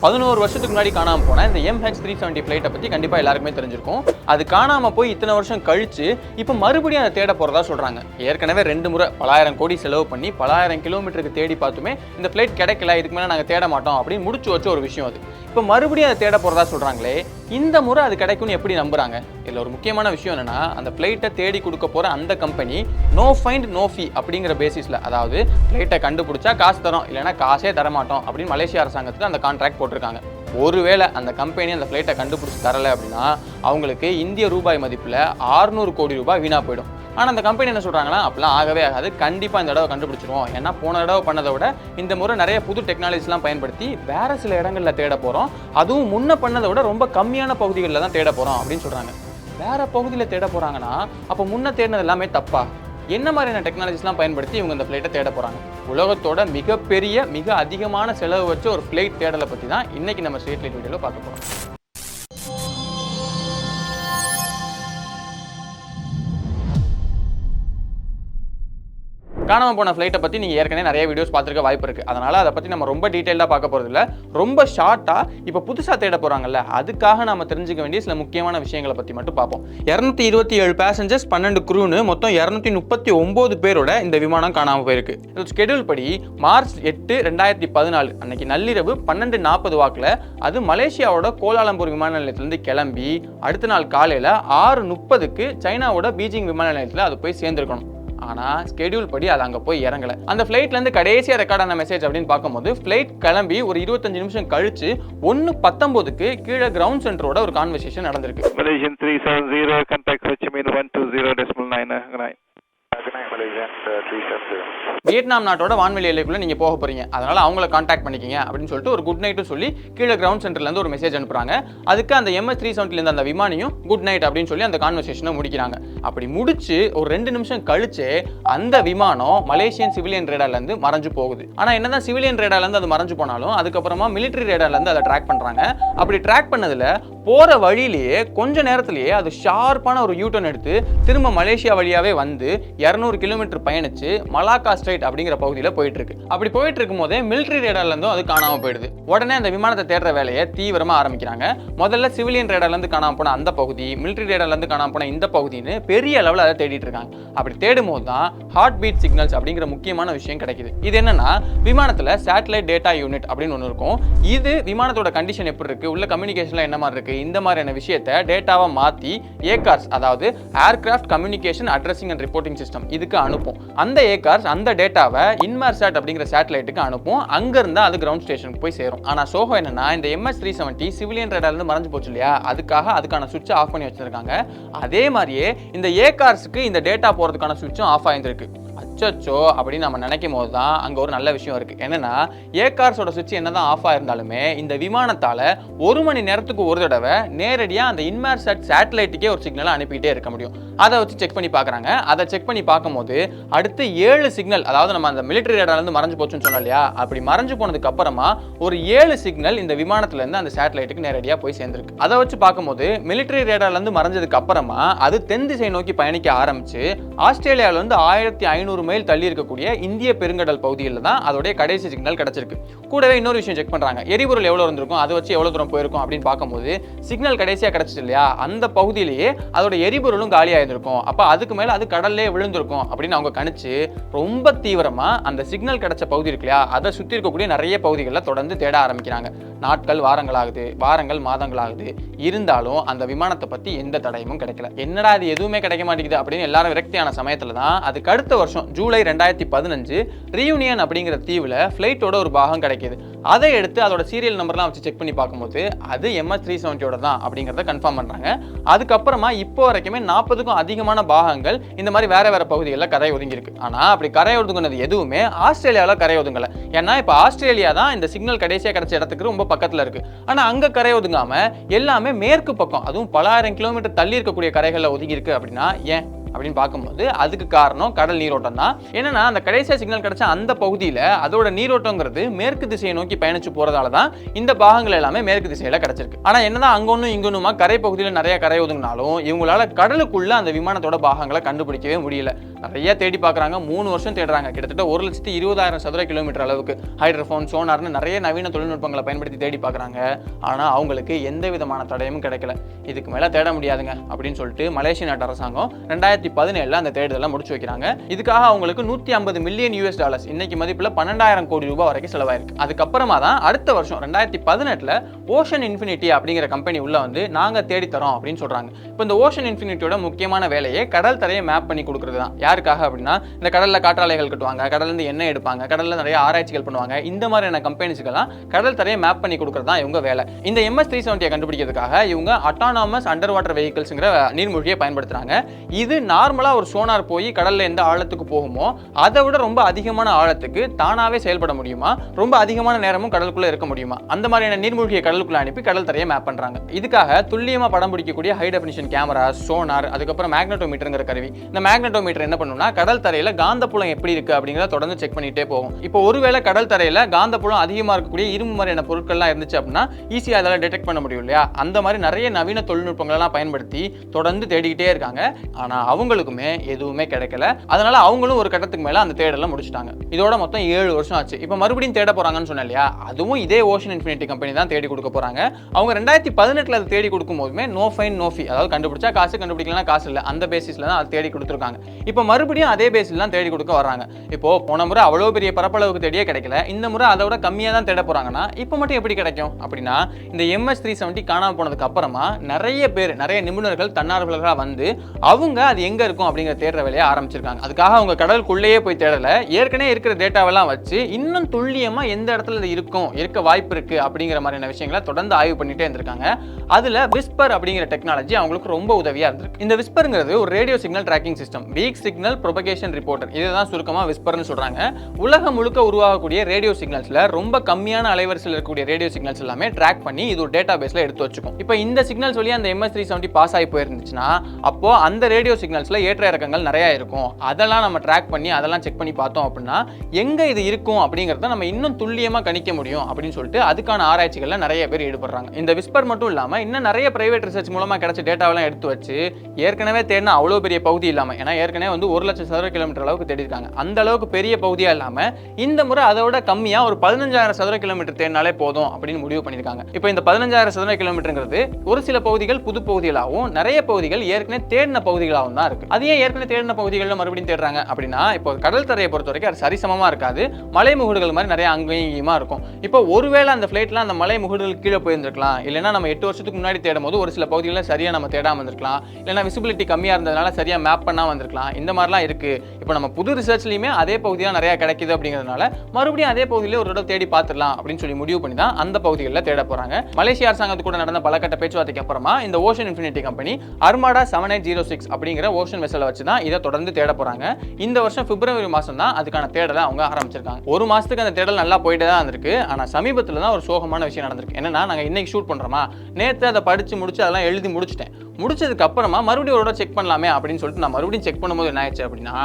11 வருஷத்துக்கு முன்னாடி காணாமல் போன இந்த MH370 ஃப்ளைட்டை பற்றி கண்டிப்பாக எல்லாருக்குமே தெரிஞ்சிருக்கும். அது காணாமல் போய் இத்தனை வருஷம் கழிச்சு இப்போ மறுபடியும் அதை தேட போகிறதா சொல்கிறாங்க. ஏற்கனவே 2 முறை பலாயிரம் கோடி செலவு பண்ணி பலாயிரம் கிலோமீட்டருக்கு தேடி பார்த்துமே இந்த ஃப்ளைட் கிடைக்கல, இதுக்கு மேலே நாங்கள் தேட மாட்டோம் அப்படின்னு முடிச்சு வச்ச ஒரு விஷயம் அது. இப்போ மறுபடியும் அதை தேட போகிறதா சொல்கிறாங்களே, இந்த முறை அது கிடைக்கும்னு எப்படி நம்புறாங்க? இதில் ஒரு முக்கியமான விஷயம் என்னன்னா, அந்த ஃப்ளைட்டை தேடி கொடுக்க போகிற அந்த கம்பெனி நோ ஃபைண்ட் நோ ஃபீ அப்படிங்கிற பேசிஸில், அதாவது ஃப்ளைட்டை கண்டுபிடிச்சா காசு தரோம், இல்லைன்னா காசே தரமாட்டோம் அப்படின்னு மலேசிய அரசாங்கத்துக்கு அந்த கான்ட்ராக்ட் போட்டிருக்காங்க. ஒருவேளை அந்த கம்பெனி அந்த ஃப்ளைட்டை கண்டுபிடிச்சி தரலை அப்படின்னா அவங்களுக்கு இந்திய ரூபாய் மதிப்பில் 600 கோடி ரூபாய் வீணாக போயிடும். ஆனால் அந்த கம்பெனி என்ன சொல்கிறாங்கன்னா, அப்படிலாம் ஆகவே ஆகாது, கண்டிப்பாக இந்த தடவை கண்டுபிடிச்சிருவோம். ஏன்னா போன தடவை பண்ணதை விட இந்த முறை நிறைய புது டெக்னாலஜிஸ்லாம் பயன்படுத்தி வேறு சில இடங்களில் தேட போகிறோம், அதுவும் முன்ன பண்ணதை விட ரொம்ப கம்மியான பகுதிகளில் தான் தேட போகிறோம் அப்படின்னு சொல்கிறாங்க. வேறு பகுதியில் தேட போகிறாங்கன்னா அப்போ முன்ன தேடினது எல்லாமே தப்பா? என்ன மாதிரியான டெக்னாலஜிஸ்லாம் பயன்படுத்தி இவங்க இந்த ஃப்ளைட்டை தேட போகிறாங்க? உலகத்தோட மிகப்பெரிய மிக அதிகமான செலவு வச்ச ஒரு ஃப்ளைட் தேடலை பற்றி தான் இன்றைக்கி நம்ம ஸ்ட்ரீட் லைட் வீடியோவில் பார்க்க போகிறோம். காணாமல் போன ஃப்ளைட்டை பற்றி நீங்கள் ஏற்கனவே நிறைய வீடியோஸ் பார்த்துருக்க வாய்ப்பு இருக்குது. அதனால் அதை பற்றி நம்ம ரொம்ப டீட்டெயிலாக பார்க்க போகிறது இல்லை. ரொம்ப ஷார்ட்டாக இப்போ புதுசாக தேட போகிறாங்கல்ல, அதுக்காக நம்ம தெரிஞ்சுக்க வேண்டிய சில முக்கியமான விஷயங்களை பற்றி மட்டும் பார்ப்போம். 227 பேசஞ்சர்ஸ், 12 க்ரூன்னு மொத்தம் 239 பேரோட இந்த விமானம் காணாமல் போயிருக்கு. இது ஸ்கெடியூல் படி மார்ச் 8, 2014 அன்னைக்கு நள்ளிரவு 12:40 வாக்கில் அது மலேசியாவோட கோலாலம்பூர் விமான நிலையத்திலேருந்து கிளம்பி அடுத்த நாள் காலையில் 6:30க்கு சைனாவோட பீஜிங் விமான நிலையத்தில் அது போய் சேர்ந்துருக்கணும். ஆனால் ஸ்கெடியூல் படி அது அங்கே போய் இறங்கலை. அந்த ஃப்ளைட்லேருந்து கடைசியாக ரெக்கார்டான மெசேஜ் அப்படின்னு பார்க்கும்போது ஃப்ளைட் கிளம்பி ஒரு 25 நிமிஷம் கழிச்சு 1:19க்கு கீழே கிரவுண்ட் சென்டரோட ஒரு கான்வர்சேஷன் நடந்திருக்கு. Malaysian 370 contact Ho Chi Minh 120.9. Vietnam நாட்டோட வான்வெளி எல்லைக்குள்ள நீங்க போக போறீங்க, அதனால அவங்கள கான்டாக்ட் பண்ணிக்கிங்க அப்படின்னு சொல்லிட்டு ஒரு குட் நைட்டும் சொல்லி கீழே கிரவுண்ட் சென்டர்ல இருந்து ஒரு மெசேஜ் அனுப்புறாங்க. அதுக்கு அந்த MH370 இருந்து அந்த விமானியும் குட் நைட் அப்படின்னு சொல்லி அந்த கான்வர்சேஷனை முடிக்கிறாங்க. அப்படி முடிச்சு ஒரு 2 நிமிஷம் கழிச்சு அந்த விமானம் மலேசியன் சிவிலியன் ரேடார்ல இருந்து மறைஞ்சு போகுது. ஆனா என்னதான் சிவிலியன் ரேடார்ல இருந்து அது மறைஞ்சு போனாலும் அதுக்கப்புறமா மிலிட்டரி ரேடார்ல இருந்து அதை ட்ராக் பண்றாங்க. அப்படி ட்ராக் பண்ணதுல போற வழியிலேயே கொஞ்ச நேரத்திலேயே அது ஷார்ப்பான ஒரு யூட்டர்ன் எடுத்து திரும்ப மலேசியா வழியாவே வந்து 200 கிலோமீட்டர் பயணிச்சு மலாக்கா ஸ்ட்ரைட் அப்படிங்கிற பகுதியில் போயிட்டு இருக்கு. அப்படி போயிட்டு இருக்கும் போதே மிலிட்டரி ரேடார்ல இருந்தும் அது காணாம போயிடுது. உடனே அந்த விமானத்தை தேடுற வேலையை தீவிரமா ஆரம்பிக்கிறாங்க. முதல்ல சிவிலியன் ரேடார்ல இருந்து காணாம போன அந்த பகுதி, மிலிட்டரி ரேடார்ல இருந்து காணாம போன இந்த பகுதின்னு பெரிய அளவில் அதை தேடிட்டு இருக்காங்க. அப்படி தேடும் போது தான் ஹார்ட் பீட் சிக்னல்ஸ் அப்படிங்கிற முக்கியமான விஷயம் கிடைக்குது. இது என்னன்னா, விமானத்துல சேட்டலைட் டேட்டா யூனிட் அப்படின்னு ஒன்று இருக்கும். இது விமானத்தோட கண்டிஷன் எப்படி இருக்கு, உள்ள கம்யூனிகேஷன்ல என்ன மாதிரி இருக்கு, இந்த மாதிரியான விஷயத்தை டேட்டாவை மாற்றி ஏகார்ஸ், அதாவது aircraft communication addressing and reporting system, இதுக்கு அனுப்பும். அந்த ஏகார்ஸ் அந்த டேட்டாவை இன்மார்சாட் அப்படிங்கிற சேட்டலைட்டுக்கு அனுப்பும். அங்க இருந்தா அது கிரவுண்ட் ஸ்டேஷனுக்கு போய் சேரும். ஆனா சோகம் என்னன்னா, இந்த MH370 சிவிலியன் ரேடார்ல இருந்து மறைஞ்சு போச்சு இல்லையா, அதுக்கான சுவிட்ச் ஆஃப் பண்ணி வச்சிருக்காங்க. அதே மாதிரியே இந்த ஏகார்ஸ்க்கு இந்த டேட்டா போறதுக்கான சுவிட்சும் ஆஃப் ஆயிருந்திருக்கு. அச்சோ அப்படின்னு நம்ம நினைக்கும் போது தான் அங்க ஒரு நல்ல விஷயம் இருக்கு. என்னன்னா, ஏகார்ஸோட சுவிட்ச் என்னதான் ஆஃப் ஆயிருந்தாலுமே இந்த விமானத்தால 1 மணி நேரத்துக்கு ஒரு தடவை நேரடியா அந்த இன்மார்சாட் சேட்டலைட்டுக்கே ஒரு சிக்னலை அனுப்பிட்டே இருக்க முடியும். அதை வச்சு செக் பண்ணி பார்க்குறாங்க. அதை செக் பண்ணி பார்க்கும்போது அடுத்து 7 சிக்னல், அதாவது நம்ம அந்த மிலிட்டரி ரேடார்ல இருந்து மறைஞ்சு போச்சுன்னு சொன்னோம் இல்லையா, அப்படி மறைஞ்சு போனதுக்கு அப்புறமா ஒரு 7 சிக்னல் இந்த விமானத்துல இருந்து அந்த சேட்டலைட்டுக்கு நேரடியா போய் சேர்ந்திருக்கு. அதை வச்சு பார்க்கும்போது மிலிட்டரி ரேடார்ல இருந்து மறைஞ்சதுக்கு அப்புறமா அது தென் திசை நோக்கி பயணிக்க ஆரம்பிச்சு ஆஸ்திரேலியாவில இருந்து 1500 மைல் தள்ளி இருக்கக்கூடிய இந்திய பெருங்கடல் பகுதியில் தான் அதோடைய கடைசி சிக்னல் கிடைச்சிருக்கு. கூடவே இன்னொரு விஷயம் செக் பண்றாங்க, எரிபொருள் எவ்வளவு இருந்திருக்கும், அதை வச்சு எவ்வளவு தூரம் போயிருக்கும் அப்படின்னு பார்க்கும்போது சிக்னல் கடைசியா கிடைச்சிச்சு இல்லையா, அந்த பகுதியிலேயே அதோட எரிபொருளும் காலியா இருந்திருக்கும். அப்ப அதுக்கு மேல அது கடல்லே விழுந்திருக்கும் அப்படின்னு அவங்க கணிச்சு ரொம்ப தீவிரமா அந்த சிக்னல் கிடைச்ச பகுதி இருக்கு இல்லையா, அதை சுத்தி இருக்கக்கூடிய நிறைய பகுதிகளில் தொடர்ந்து தேட ஆரம்பிக்கிறாங்க. நாட்கள் வாரங்கள் மாதங்கள் ஆகுது. இருந்தாலும் அந்த விமானத்தை பத்தி எந்த தடயமும் கிடைக்கல. என்னடா இது எதுவுமே கிடைக்க மாட்டேங்குது அப்படின்னு எல்லாரும் விரக்தியான சமயத்துல தான் அதுக்கு அடுத்த வருஷம் ஜூலை 2015 ரியூனியன் அப்படிங்கிற தீவுல ஃப்ளைட்டோட ஒரு பாகம் கிடைக்கிது. அதை எடுத்து அதோட சீரியல் நம்பர்லாம் வச்சு செக் பண்ணி பார்க்கும்போது அது MH370 தான் அப்படிங்கிறத கன்ஃபார்ம் பண்றாங்க. அதுக்கப்புறமா இப்போ வரைக்குமே 40க்கும் அதிகமான பாகங்கள் இந்த மாதிரி வேற பகுதிகளில் கரை ஒதுங்கி இருக்கு. ஆனா அப்படி கரை ஒதுங்கினது எதுவுமே ஆஸ்திரேலியாவில் கரை ஒதுங்கல. ஏன்னா இப்போ ஆஸ்திரேலியா தான் இந்த சிக்னல் கடைசியாக கிடைச்ச இடத்துக்கு ரொம்ப பக்கத்தில் இருக்கு. ஆனா அங்க கரை ஒதுங்காம எல்லாமே மேற்கு பக்கம், அதுவும் பல ஆயிரம் கிலோமீட்டர் தள்ளி இருக்கக்கூடிய கரைகளில் ஒதுங்கி இருக்கு. அப்படின்னா ஏன் அப்படின்னு பார்க்கும்போது அதுக்கு காரணம் கடல் நீரோட்டம் தான். என்னன்னா அந்த கடைசியா சிக்னல் கிடைச்ச அந்த பகுதியில் அதோட நீரோட்டங்கிறது மேற்கு திசையை நோக்கி பயணிச்சு போறதால தான் இந்த பாகங்கள் எல்லாமே மேற்கு திசையில கிடைச்சிருக்கு. ஆனா என்னதான் அங்கொன்னும் இங்கொன்னுமா கரை பகுதியில் நிறைய கரை ஒதுங்கினாலும் இவங்களால கடலுக்குள்ள அந்த விமானத்தோட பாகங்களை கண்டுபிடிக்கவே முடியல. நிறைய தேடி பார்க்குறாங்க, 3 வருஷம் தேடுறாங்க. கிட்டத்தட்ட 1,20,000 சதுர கிலோமீட்டர் அளவுக்கு ஹைட்ரோஃபோன், சோனார்னு நிறைய நவீன தொழில்நுட்பங்களை பயன்படுத்தி தேடி பார்க்குறாங்க. ஆனால் அவங்களுக்கு எந்த விதமான தடயமும் கிடைக்கல. இதுக்கு மேலே தேட முடியாதுங்க அப்படின்னு சொல்லிட்டு மலேசிய நாட்டு அரசாங்கம் 2017 அந்த தேடுதலை முடிச்சு வைக்கிறாங்க. இதுக்காக அவங்களுக்கு $150 மில்லியன் இன்னைக்கு மதிப்பில் 12,000 கோடி ரூபாய் வரைக்கும் செலவாயிருக்கு. அதுக்கப்புறமா தான் அடுத்த வருஷம் 2018 ஓஷன் இன்ஃபினிட்டி அப்படிங்கிற கம்பெனி உள்ள வந்து நாங்கள் தேடித்தரோம் அப்படின்னு சொல்றாங்க. இப்போ இந்த ஓஷன் இன்ஃபினிட்டியோட முக்கியமான வேலையே கடல் தரையை மேப் பண்ணி கொடுக்குறது தான். யாருக்காக அப்படின்னா இந்த கடலில் காற்றாலைகள் கட்டுவாங்க, கடல்லேருந்து எண்ணெய் எடுப்பாங்க, கடலில் நிறைய ஆராய்ச்சிகள் பண்ணுவாங்க. இந்த மாதிரியான கம்பெனிஸ்க்கெல்லாம் கடல் தரையை மேப் பண்ணி கொடுக்குறது தான் இவங்க வேலை. இந்த MS-370 கண்டுபிடிக்கிறதுக்காக இவங்க அட்டானமஸ் அண்டர் வாட்டர் வெஹிக்கிள்ஸ்ங்கிற நீர்மூழ்கியை பயன்படுத்துறாங்க. இது நார்மலா ஒரு சோனார் போய் கடல்ல எந்த ஆழத்துக்கு போகுமோ அதை விட ரொம்ப அதிகமான ஆழத்துக்கு தானாவே செயல்பட முடியுமா, ரொம்ப அதிகமான நேரமும் கடலுக்குள்ள இருக்க முடியுமா, அந்த மாதிரியான நீர்மூழ்கியை கடலுக்குள்ள அனுப்பி கடல் தரையை மேப் பண்றாங்க. இதுக்காக துல்லியமா படம் பிடிக்கக்கூடிய ஹை டெஃபினிஷன் கேமரா, சோனார், அதுக்கப்புறம் மேக்னட்டோமீட்டர்ங்கிற கருவி. இந்த மேக்னட்டோமீட்டர் என்ன பண்ணும்னா கடல் தரையில காந்தப்புலம் எப்படி இருக்கு அப்படிங்கிறத தொடர்ந்து செக் பண்ணிட்டே போகும். இப்போ ஒருவேளை கடல் தரையில காந்தப்புலம் அதிகமா இருக்கக்கூடிய இரும்பு மாதிரியான பொருட்கள்லாம் இருந்துச்சு அப்படின்னா ஈஸியா அதெல்லாம் டிடெக்ட் பண்ண முடியும் இல்லையா? அந்த மாதிரி நிறைய நவீன தொழில்நுட்பங்களெல்லாம் பயன்படுத்தி தொடர்ந்து தேடிக்கிட்டே இருக்காங்க. ஆனா அவங்களுக்குமே எதுவுமே கிடைக்கல. அதனால அவங்களும் ஒரு கட்டத்துக்கு மேல அந்த தேடலை முடிச்சிட்டாங்க. இதோட மொத்தம் 7 வருஷம் ஆச்சு. இப்போ மறுபடியும் தேட போறாங்கன்னு சொன்னேன் இல்லையா? அதுவும் இதே ஓஷன் இன்ஃபினிட்டி கம்பெனி தான் தேடி கொடுக்க போறாங்க. அவங்க 2018 அதை தேடி கொடுக்கும் போதுமே நோ ஃபைன் நோ ஃபீ, அதாவது கண்டுபிடிச்சா காசு, கண்டுபிடிக்கலாம் காசு இல்லை, அந்த பேசிஸ்ல தான் அதை தேடி கொடுத்துருக்காங்க. இப்போ மறுபடியும் அதே பேசில் தான் தேடி கொடுக்க வர்றாங்க. இப்போ போன முறை அவ்வளோ பெரிய பரப்பளவுக்கு தேடியே கிடைக்கல, இந்த முறை அதை விட கம்மியாக தான் தேட போறாங்கன்னா இப்போ மட்டும் எப்படி கிடைக்கும் அப்படின்னா இந்த MS-370 காணாம போனதுக்கு அப்புறமா நிறைய பேர், நிறைய நிபுணர்கள், தன்னார்வலர்களாக வந்து அவங்க அது எங்க இருக்கும் அப்படிங்கிற தேடுற வேலையை ஆரம்பிச்சிருக்காங்க. அதுக்காக அவங்க கடலுக்குள்ளேயே போய் தேடல, ஏற்கனவே இருக்கிற டேட்டாவெல்லாம் வச்சு இன்னும் துல்லியமா எந்த இடத்துல இது இருக்கும், இருக்க வாய்ப்பு இருக்கு அப்படிங்கிற மாதிரியான விஷயங்களை தொடர்ந்து ஆய்வு பண்ணிட்டே இருந்திருக்காங்க. அதுல விஸ்பர் அப்படிங்கிற டெக்னாலஜி அவங்களுக்கு ரொம்ப உதவியா இருந்திருக்கு. இந்த விஸ்பர்ங்கிறது ஒரு radio signal tracking system, week signal propagation reporter, இதுதான் சுருக்கமா விஸ்பர்னு சொல்றாங்க. உலகம் முழுக்க உருவாகக்கூடிய ரேடியோ சிக்னல்ஸ்ல ரொம்ப கம்மியான அலைவரிசையில் இருக்கக்கூடிய ரேடியோ சிக்னல்ஸ் எல்லாமே ட்ராக் பண்ணி இது ஒரு டேட்டா பேஸ்ல எடுத்து வச்சுக்கும். இப்போ இந்த சிக்னல்ஸ் வழியா அந்த MS-370 பாஸ் ஆகி போயிருந்துச்சுன்னா அப்போ அந்த ரேடியோ சிக்னல்ஸ்ல ஏற்ற இறக்கங்கள் நிறைய இருக்கும். அதெல்லாம் நம்ம ட்ராக் பண்ணி அதெல்லாம் செக் பண்ணி பார்த்தோம் அப்படின்னா எங்க இது இருக்கும் அப்படிங்கறத நம்ம இன்னும் துல்லியமா கணிக்க முடியும் அப்படின்னு சொல்லிட்டு அதுக்கான ஆராய்ச்சிகள்ல நிறைய பேர் ஈடுபடுறாங்க. இந்த விஸ்பர் மட்டும் இல்லாம இன்னும் நிறைய பிரைவேட் ரிசர்ச் மூலமா கிடைச்ச டேட்டாவெல்லாம் எடுத்து வச்சு ஏற்கனவே தேடின அவ்வளோ பெரிய பகுதி இல்லாம, ஏன்னா ஏற்கனவே வந்து 1,00,000 சதுர கிலோமீட்டர் அளவுக்கு தேடி இருக்காங்க, அந்த அளவுக்கு பெரிய பகுதியா இல்லாம இந்த முறை அதோட கம்மியா ஒரு 15,000 சதுர கிலோமீட்டர் தேடினாலே போதும் அப்படின்னு முடிவு பண்ணிருக்காங்க. இப்போ இந்த 15,000 சதுர கிலோமீட்டருங்கிறது ஒரு சில பகுதிகள் புது பகுதிகளாகவும் நிறைய பகுதிகள் ஏற்கனவே தேடின பகுதிகளாகவும் தான் இருக்கு. அது ஏன் ஏற்கனவே தேடின பகுதிகளில் மறுபடியும் தேடுறாங்க அப்படின்னா இப்போ கடல் தரையை பொறுத்த வரைக்கும் அது சரிசமமா இருக்காது, மலை முகடுகள் மாதிரி நிறைய அங்கேயுமா இருக்கும். இப்போ ஒருவேளை அந்த ஃபிளைட்ல அந்த மலை முகடுகள் கீழே போயிருந்திருக்கலாம், இல்லைன்னா நம்ம 8 வருஷத்துக்கு முன்னாடி தேடும் போது ஒரு சில பகுதிகளில் சரியா நம்ம தேடாம இருந்திருக்கலாம், இல்லைன்னா விசிபிலிட்டி கம்மியா இருந்ததுனால சரியா மேப் பண்ணாம வந்திருக்கலாம். இந்த மாதிரிலாம் இருக்கு. இப்போ நம்ம புது ரிசர்ச்லயுமே அதே பகுதியாக நிறைய கிடைக்குது அப்படிங்கிறதுனால மறுபடியும் அதே பகுதியில ஒரு தடவை தேடி பார்த்துடலாம் அப்படின்னு சொல்லி முடிவு பண்ணி தான் அந்த பகுதிகளில் தேட போறாங்க. மலேசிய அரசாங்கத்து கூட நடந்த பல கட்ட பேச்சுவார்த்தைக்கு அப்புறமா இந்த ஓஷன் இன்ஃபினிட்டி கம்பெனி அர்மாடா 7806 அப்படிங்கிற ஓஷன் வெசலை வச்சு தான் இதை தொடர்ந்து தேட போறாங்க. இந்த வருஷம் பிப்ரவரி மாசம் தான் அதுக்கான தேடலை அவங்க ஆரம்பிச்சிருக்காங்க. ஒரு மாசத்துக்கு அந்த தேடல் நல்லா போயிட்டே தான் இருந்திருக்கு. ஆனா சமீபத்தில் தான் ஒரு சோகமான விஷயம் நடந்திருக்கு. என்னன்னா நாங்க இன்னைக்கு ஷூட் பண்றோமா, நேற்று அதை படிச்சு முடிச்சு அதெல்லாம் எழுதி முடிச்சிட்டேன். முடிச்சதுக்கு அப்புறமா மறுபடியும் ஒரு செக் பண்ணலாமே அப்படின்னு சொல்லிட்டு நான் மறுபடியும் செக் பண்ணும்போது என்ன ஆயிடுச்சு அப்படின்னா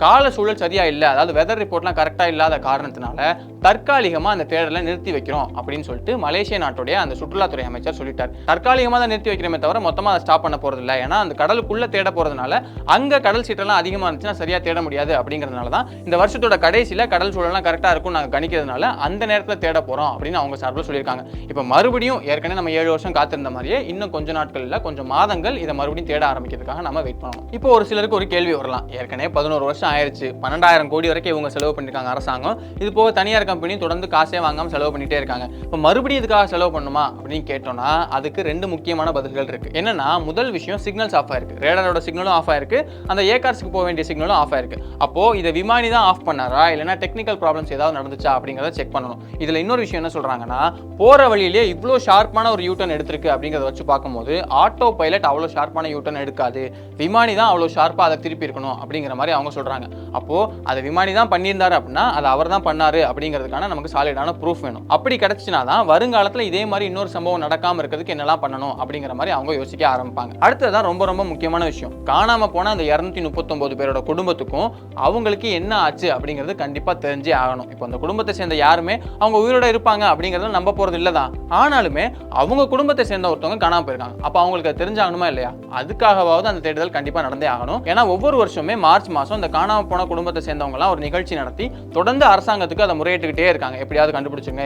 கால சூழல் சரியா இல்லை, அதாவது வெதர் ரிப்போர்ட்லாம் கரெக்டா இல்லாத காரணத்தினால தற்காலிகமா அந்த தேடலை நிறுத்தி வைக்கிறோம் அப்படின்னு சொல்லிட்டு மலேசிய நாட்டுடைய அந்த சுற்றுலாத்துறை அமைச்சர் சொல்லிட்டார். தற்காலிகமா தான் நிறுத்தி வைக்கிறமே தவிர மொத்தமா அதை ஸ்டாப் பண்ண போறது இல்லை. ஏன்னா அந்த கடலுக்குள்ள தேட போறதுனால அங்க கடல் சீற்றெல்லாம் அதிகமா இருந்துச்சுன்னா சரியா தேட முடியாது அப்படிங்கிறதுனால தான் இந்த வருஷத்தோட கடைசியில கடல் சூழல்லாம் கரெக்டா இருக்கும் நாங்க கணிக்கிறதுனால அந்த நேரத்தில் தேட போறோம் அப்படின்னு அவங்க சார்பில் சொல்லியிருக்காங்க. இப்போ மறுபடியும் ஏற்கனவே நம்ம 7 வருஷம் காத்திருந்த மாதிரியே இன்னும் கொஞ்சம் நாட்கள் இல்லை, கொஞ்சம் மாதங்கள் இதை மறுபடியும் தேட ஆரம்பிக்கிறதுக்காக நம்ம வெயிட் பண்ணணும். இப்போ ஒரு சிலருக்கு ஒரு கேள்வி வரலாம், ஏற்கனவே 11 வருஷம் ஆயிடுச்சு, 12,000 கோடி வரைக்கும் இவங்க செலவு பண்ணிருக்காங்க அரசாங்கம், இது போக தனியார் கம்பெனி தொடர்ந்து காசே வாங்காம செலவு பண்ணிட்டே இருக்காங்க, இப்போ மறுபடியும் இதுக்காக செலவு பண்ணுமா அப்படின்னு கேட்டோம்னா அதுக்கு 2 முக்கியமான பதில்கள் இருக்கு. என்னன்னா முதல் விஷயம் சிக்னல்ஸ் ஆஃப் ஆயிருக்கு, ரேடாரோட சிக்னலும் ஆஃப் ஆயிருக்கு, அந்த ஏகார்ஸ்க்கு போக வேண்டிய சிக்னலும் ஆஃப் ஆயிருக்கு. அப்போ இதை விமானி தான் ஆஃப் பண்ணாரா இல்லைன்னா டெக்னிக்கல் ப்ராப்ளம்ஸ் ஏதாவது நடந்துச்சா அப்படிங்கிறத செக் பண்ணணும். இதுல இன்னொரு விஷயம் என்ன சொல்றாங்கன்னா போற வழியிலேயே இவ்வளோ ஷார்ப்பான ஒரு யூ டர்ன் எடுத்திருக்கு அப்படிங்கிறத வச்சு பார்க்கும்போது ஆட்டோ பைலட் அவ்வளோ ஷார்ப்பான யூட்டன் எடுக்காது, விமானி தான் அவ்வளோ ஷார்ப்பாக அதை திருப்பி இருக்கணும் அப்படிங்கிற மாதிரி அவங்க சொல்கிறாங்க. அப்போது அதை விமானி தான் பண்ணியிருந்தாரு அப்படின்னா அதை அவர் தான் பண்ணாரு அப்படிங்கிறதுக்கான நமக்கு சாலிடான ப்ரூஃப் வேணும். அப்படி கிடச்சிச்சுனா தான் வருங்காலத்தில் இதே மாதிரி இன்னொரு சம்பவம் நடக்காமல் இருக்கிறதுக்கு என்னெல்லாம் பண்ணணும் அப்படிங்கிற மாதிரி அவங்க யோசிக்க ஆரம்பிப்பாங்க. அடுத்ததான் ரொம்ப ரொம்ப முக்கியமான விஷயம், காணாமல் போன அந்த 239 பேரோட குடும்பத்துக்கும் அவங்களுக்கு என்ன ஆச்சு அப்படிங்கிறது கண்டிப்பாக தெரிஞ்சே ஆகணும். இப்போ அந்த குடும்பத்தை சேர்ந்த யாருமே அவங்க உயிரோட இருப்பாங்க அப்படிங்கிறத நம்ப போகிறது இல்லை தான். ஆனாலுமே அவங்க குடும்பத்தை சேர்ந்த ஒருத்தவங்க காணாமல் போயிருக்காங்க. அப்போ அவங்களுக்கு அது தெரிஞ்சாகணுமா இல்லையா? அதுக்காகவாவது அந்த தேடுதல் கண்டிப்பாக நடந்தே ஆகணும். ஏன்னா ஒவ்வொரு வருஷமே மார்ச் மாதம் அந்த காணாமல் போன குடும்பத்தை சேர்ந்தவங்கலாம் ஒரு நிகழ்ச்சி நடத்தி தொடர்ந்து அரசாங்கத்துக்கு அதை முறையிட்டுக்கிட்டே இருக்காங்க, எப்படியாவது கண்டுபிடிச்சுங்க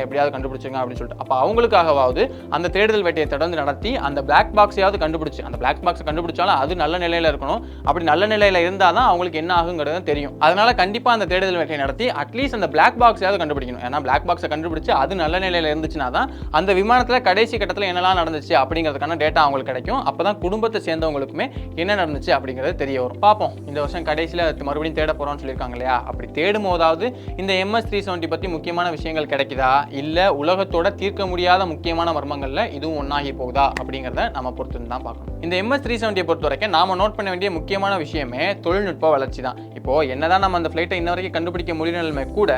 அப்படின்னு சொல்லிட்டு. அப்போ அவங்களுக்காகவாவது அந்த தேடுதல் வேட்டையை தொடர்ந்து நடத்தி அந்த பிளாக் பாக்ஸையாவது கண்டுபிடிச்சு, அந்த பிளாக் பாக்ஸை கண்டுபிடிச்சாலும் அது நல்ல நிலையில் இருக்கணும். அப்படி நல்ல நிலையில் இருந்தால் தான் அவங்களுக்கு என்ன ஆகுங்கிறது தெரியும். அதனால கண்டிப்பாக அந்த தேடுதல் வேட்டையை நடத்தி அட்லீஸ்ட் அந்த பிளாக் பாக்ஸையாவது கண்டுபிடிக்கணும். ஏன்னா பிளாக் பாக்ஸை கண்டுபிடிச்சு அது நல்ல நிலையில் இருந்துச்சுன்னா தான் அந்த விமானத்தில் கடைசி கட்டத்தில் என்னெல்லாம் நடந்துச்சு அப்படிங்கிறதுக்கான டேட்டா அவங்களுக்கு கிடைக்கும். அப்போ தான் குடும்பத்தை சேர்ந்தவங்களுக்குமே என்ன நடந்துச்சு அப்படிங்கிறது தெரிய வரும். பார்ப்போம், இந்த வருஷம் கடைசியில் மறுபடியும் தேட போகிறோம்னு சொல்லியிருக்காங்க இல்லையா? அப்படி தேடும் போதாவது இந்த MS-370 பற்றி முக்கியமான விஷயங்கள் கிடைக்குதா, இல்லை உலகத்தோட தீர்க்க முடியாத முக்கியமான மர்மங்களில் இதுவும் ஒன்றாகி போகுதா அப்படிங்கிறத நம்ம பொறுத்து தான் பார்க்கணும். இந்த MS-370 பொறுத்த வரைக்கும் நாம நோட் பண்ண வேண்டிய முக்கியமான விஷயமே தொழில்நுட்ப வளர்ச்சி தான். இப்போ என்னதான் நம்ம அந்த ஃப்ளைட்டை இன்ன வரைக்கும் கண்டுபிடிக்க முடியலமே கூட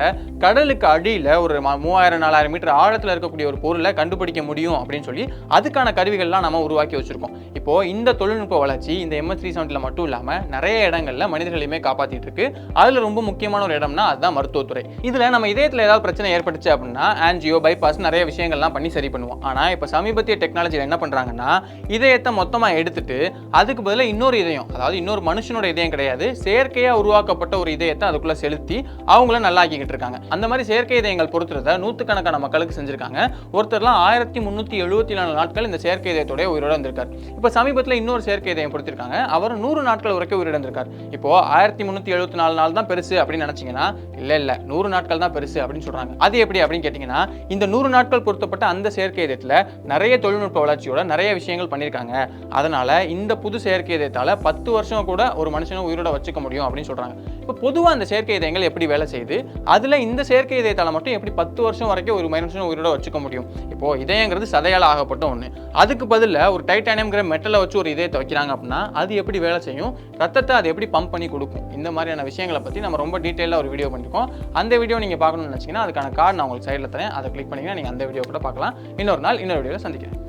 கடலுக்கு அடியில் ஒரு 3000-4000 மீட்டர் ஆழத்தில் இருக்கக்கூடிய ஒரு பொருளை கண்டுபிடிக்க முடியும் அப்படின்னு சொல்லி அதுக்கான கருவிகள்லாம் நம்ம உருவாக்கி வச்சிருக்கோம். இப்போ இந்த தொழில்நுட்ப வளர்ச்சி இந்த MS-370 மட்டும் இல்லாமல் நிறைய இடங்கள்ல மனிதர்களையுமே காப்பாற்றிட்டு இருக்கு. அதுல ரொம்ப முக்கியமான ஒரு இடம்னா அதுதான் மருத்துவத்துறை. இதுல நம்ம இதயத்தில் ஏதாவது பிரச்சனை ஏற்பட்டுச்சு அப்படின்னா ஆன்ஜியோ, பைபாஸ் நிறைய விஷயங்கள்லாம் பண்ணி சரி பண்ணுவோம். ஆனா இப்போ சமீபத்திய டெக்னாலஜியில் என்ன பண்றாங்கன்னா இதயத்தை மொத்தமாக எடுத்துட்டு அதுக்கு பதிலாக இன்னொரு இதயம், அதாவது இன்னொரு மனுஷனோட இதயம் கிடையாது, செயற்கையா உருவாக்கப்பட்ட ஒரு இதயத்தை அதுக்குள்ள செலுத்தி அவங்கள நல்லாக்கிக்கிட்டு இருக்காங்க. அந்த மாதிரி செயற்கை இதயங்கள் பொறுத்துறத நூற்றுக்கணக்கான மக்களுக்கு செஞ்சிருக்காங்க. ஒருத்தர்லாம் 1374 நாட்கள் இந்த செயற்கை இதயத்தோட உயிரோட இருந்திருக்காரு. இப்போ சமீபத்தில் இன்னொரு செயற்கை இதயம் பொறுத்திருக்காங்க, அவர் 100 நாட்கள் வரைக்கும் உயிரிழந்திருக்கார். இப்போ 1374 நாள் தான் பெருசு அப்படின்னு நினைச்சீங்கன்னா இல்ல 100 நாட்கள் தான் பெருசு அப்படின்னு சொல்றாங்க. அது எப்படி அப்படின்னு கேட்டீங்கன்னா இந்த 100 நாட்கள் பொருத்தப்பட்ட அந்த செயற்கை இதயத்துல நிறைய தொழில்நுட்ப வளர்ச்சியோட நிறைய விஷயங்கள் பண்ணியிருக்காங்க. அதனால இந்த புது செயற்கை இதயத்தால 10 வருஷம் கூட ஒரு மனுஷனை உயிரோட வச்சுக்க முடியும் அப்படின்னு சொல்றாங்க. இப்போ பொதுவாக அந்த செயற்கை இதயங்கள் எப்படி வேலை செய்யுது, அதுல இந்த செயற்கை இதயத்தால மட்டும் எப்படி 10 வருஷம் வரைக்கும் ஒரு மனுஷனை உயிரோட வச்சுக்க முடியும்? இப்போ இதயங்கிறது சதையால் ஆகப்பட்ட ஒன்று, அதுக்கு பதிலாக ஒரு டைட்டானியம்ங்கிற மெட்டலை வச்சு ஒரு இதயத்தை வைக்கிறாங்க அப்படின்னா அது எப்படி வேலை செய்யும், ரத்தத்தை அது எப்படி பம்ப் பண்ணி கொடுக்கும், இந்த மாதிரியான விஷயங்களை பற்றி நம்ம ரொம்ப டீட்டெயிலாக ஒரு வீடியோ பண்ணிருக்கோம். அந்த வீடியோ நீங்கள் பார்க்கணும்னு நினச்சிங்கன்னா அதுக்கான கார்டு நான் உங்களுக்கு சைடில் தரேன், அதை கிளிக் பண்ணிங்கன்னா நீங்கள் அந்த வீடியோ கூட பார்க்கலாம். இன்னொரு நாள் இன்னொரு வீடியோவில் சந்திக்கிறேன்.